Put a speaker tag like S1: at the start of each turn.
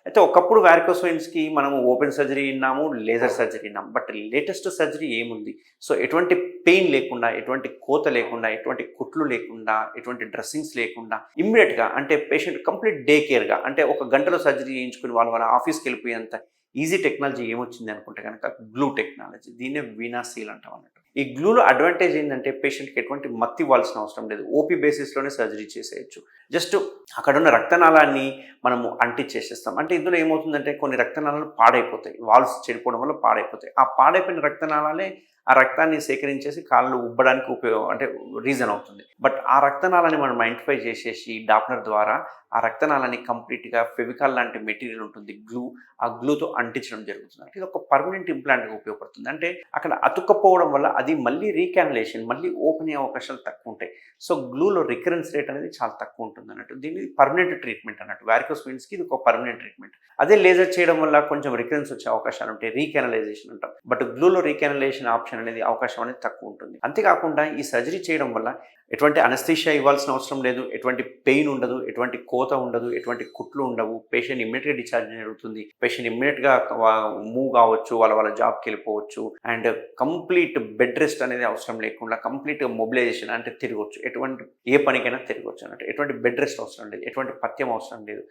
S1: అయితే ఒకప్పుడు వారికోస్ వెయిన్స్‌కి మనము ఓపెన్ సర్జరీ విన్నాము, లేజర్ సర్జరీ విన్నాము. బట్ లేటెస్ట్ సర్జరీ ఏముంది? సో ఎటువంటి పెయిన్ లేకుండా, ఎటువంటి కోత లేకుండా, ఎటువంటి కుట్లు లేకుండా, ఎటువంటి డ్రెస్సింగ్స్ లేకుండా ఇమ్మీడియేట్‌గా అంటే పేషెంట్ కంప్లీట్ డే కేర్‌గా అంటే ఒక గంటలో సర్జరీ చేయించుకొని వాళ్ళ ఆఫీస్‌కెళ్ళిపోయేంత ఈజీ టెక్నాలజీ ఏమొచ్చింది అనుకుంటే గనక గ్లూ టెక్నాలజీ. దీన్నే వీనా సీల్ అంటాం అన్నట్టు. ఈ గ్లూలో అడ్వాంటేజ్ ఏంటంటే పేషెంట్‌కి ఎటువంటి మత్తు ఇవ్వాల్సిన అవసరం లేదు. ఓపీ బేసిస్‌లోనే సర్జరీ చేసేయొచ్చు. జస్ట్ అక్కడున్న రక్తనాళాన్ని మనము అంటించేసేస్తాం. అంటే ఇందులో ఏమవుతుందంటే కొన్ని రక్తనాళాలు పాడైపోతాయి. వాల్వ్స్ చెడిపోవడం వల్ల పాడైపోతాయి. ఆ పాడైపోయిన రక్తనాళాలే ఆ రక్తాన్ని సేకరించేసి కాళ్ళు ఉబ్బడానికి అంటే రీజన్ అవుతుంది. బట్ ఆ రక్తనాళాన్ని మనం ఐడెంటిఫై చేసేసి డాప్లర్ ద్వారా ఆ రక్తనాళాన్ని కంప్లీట్‌గా ఫెవికాల్ లాంటి మెటీరియల్ ఉంటుంది. గ్లూ. ఆ గ్లూతో అంటించడం జరుగుతుంది. అంటే ఇది ఒక పర్మనెంట్ ఇంప్లాంట్‌గా ఉపయోగపడుతుంది. అంటే అక్కడ అతుక్కపోవడం వల్ల అది మళ్ళీ రీకానలేషన్ మళ్ళీ ఓపెన్ అయ్యే అవకాశాలు తక్కువుంటాయి. సో గ్లూలో రికరెన్స్ రేట్ అనేది చాలా తక్కువ ఉంటుందన్నట్టు. దీన్ని పర్మనెంట్ ట్రీట్మెంట్ అన్నట్టు. వారికోస్ వెయిన్స్‌కి ఇది ఒక పర్మనెంట్ ట్రీట్మెంట్. అదే లేజర్ చేయడం వల్ల కొంచెం రికరెన్స్ వచ్చే అవకాశాలు ఉంటాయి. రీకానలైజేషన్ అంటాం. బట్ గ్లూలో రీకానలైజేషన్ ఆప్షన్ అనేది అవకాశం అనేది తక్కువ ఉంటుంది. అంతేకాకుండా ఈ సర్జరీ చేయడం వల్ల ఎటువంటి అనస్థీషియా ఇవ్వాల్సిన అవసరం లేదు. ఎటువంటి పెయిన్ ఉండదు. ఎటువంటి కోత ఉండదు. ఎటువంటి కుట్లు ఉండవు. పేషెంట్ ఇమ్మీడియేట్‌గా డిశ్చార్జ్ జరుగుతుంది. పేషెంట్ ఇమ్మీడియేట్‌గా మూవ్ కావచ్చు. వాళ్ళ జాబ్‌కెళ్ళిపోవచ్చు. అండ్ కంప్లీట్ బెడ్ రెస్ట్ అనేది అవసరం లేకుండా కంప్లీట్‌గా మొబిలైజేషన్ అంటే తిరగొచ్చు. ఏ పనికైనా తిరగొచ్చు అన్నట్టు. ఎటువంటి బెడ్ రెస్ట్ అవసరం లేదు. ఎటువంటి పథ్యం అవసరం లేదు.